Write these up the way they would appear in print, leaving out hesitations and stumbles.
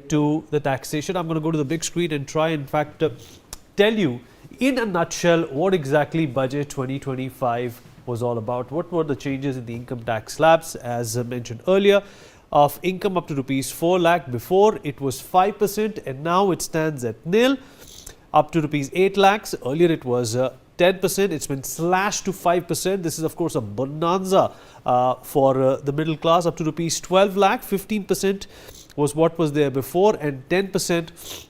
to the taxation. I'm going to go to the big screen and try, in fact, tell you in a nutshell what exactly budget 2025 was all about. What were the changes in the income tax slabs, as mentioned earlier, of income up to rupees 4 lakh. Before it was 5% and now it stands at nil. Up to rupees 8 lakhs. Earlier it was 10%. It's been slashed to 5%. This is of course a bonanza for the middle class. Up to rupees 12 lakh, 15% was what was there before, and 10%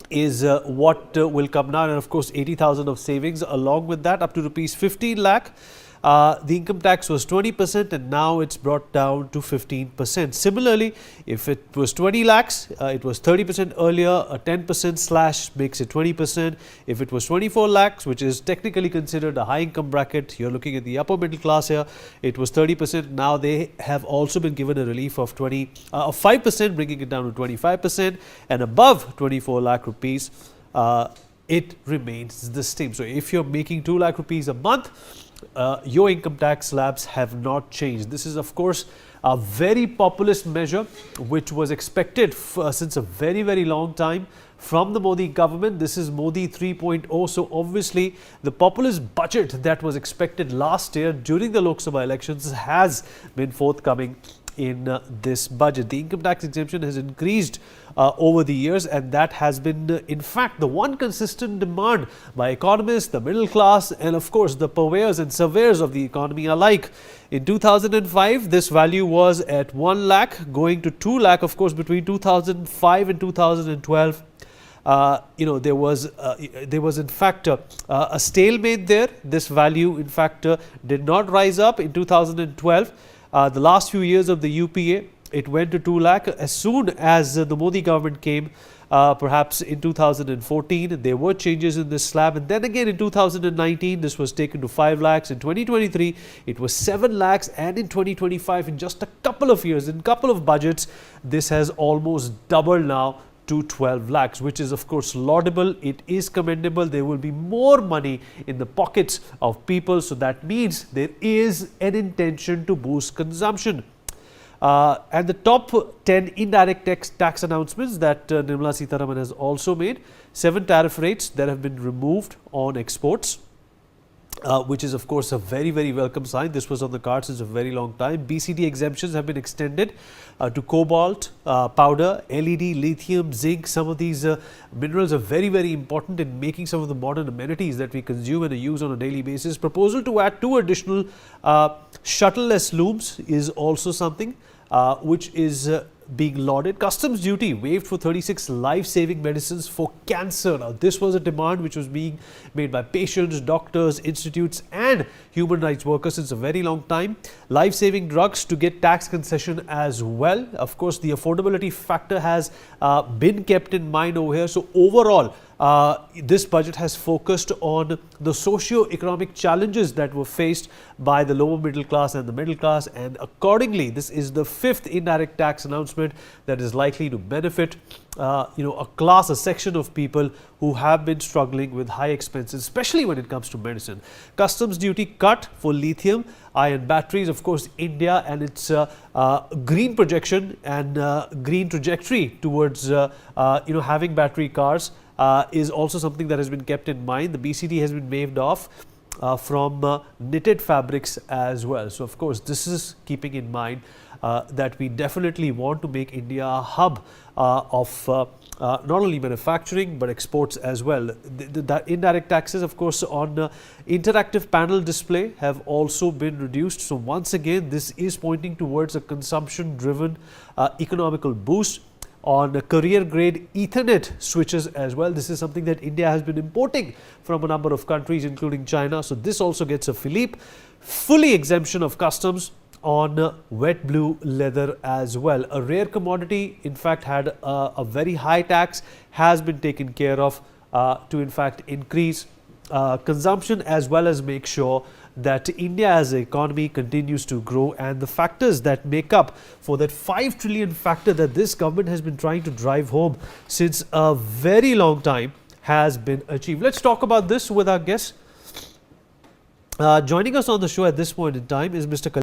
is what will come now, and of course 80,000 of savings along with that. Up to rupees 15 lakh. The income tax was 20% and now it's brought down to 15%. Similarly, if it was 20 lakhs, it was 30% earlier. A 10% slash makes it 20%. If it was 24 lakhs, which is technically considered a high income bracket, you're looking at the upper middle class here, it was 30%. Now they have also been given a relief of 5%, bringing it down to 25%, and above 24 lakh rupees, it remains the same. So if you're making 2 lakh rupees a month, your income tax slabs have not changed. This is of course a very populist measure which was expected since a very long time from the Modi government. This is Modi 3.0. So obviously the populist budget that was expected last year during the Lok Sabha elections has been forthcoming in this budget. The income tax exemption has increased over the years, and that has been in fact the one consistent demand by economists, the middle class, and of course the purveyors and surveyors of the economy alike. In 2005 this value was at 1 lakh, going to 2 lakh. Of course between 2005 and 2012 there was in fact a stalemate there. This value in fact did not rise up in 2012. The last few years of the UPA, it went to 2 lakh. As soon as the Modi government came, perhaps in 2014, there were changes in this slab. And then again in 2019, this was taken to 5 lakhs. In 2023, it was 7 lakhs. And in 2025, in just a couple of years, in a couple of budgets, this has almost doubled now to 12 lakhs, which is of course laudable. It is commendable. There will be more money in the pockets of people. So that means there is an intention to boost consumption. And the top 10 indirect tax announcements that Nirmala Sitharaman has also made: 7 tariff rates that have been removed on exports, which is of course a very welcome sign. This was on the cards since a very long time. BCD exemptions have been extended to cobalt, powder, LED, lithium, zinc. Some of these minerals are very important in making some of the modern amenities that we consume and use on a daily basis. Proposal to add 2 additional shuttle-less looms is also something which is being lauded. Customs duty waived for 36 life-saving medicines for cancer. Now, this was a demand which was being made by patients, doctors, institutes and human rights workers since a very long time. Life-saving drugs to get tax concession as well. Of course, the affordability factor has been kept in mind over here. So overall, this budget has focused on the socio-economic challenges that were faced by the lower middle class and the middle class, and accordingly this is the 5th indirect tax announcement that is likely to benefit a section of people who have been struggling with high expenses, especially when it comes to medicine. Customs duty cut for lithium ion batteries. Of course, India and its green projection and green trajectory towards having battery cars is also something that has been kept in mind. The BCD has been waived off from knitted fabrics as well. So of course this is keeping in mind that we definitely want to make India a hub of not only manufacturing but exports as well. The indirect taxes of course on interactive panel display have also been reduced. So once again this is pointing towards a consumption driven economical boost. On career grade Ethernet switches as well. This is something that India has been importing from a number of countries including China. So this also gets a fillip. Fully exemption of customs on wet blue leather as well. A rare commodity in fact had a very high tax, has been taken care of to in fact increase consumption as well as make sure that India as an economy continues to grow, and the factors that make up for that 5 trillion factor that this government has been trying to drive home since a very long time has been achieved. Let's talk about this with our guest. Joining us on the show at this point in time is Mr.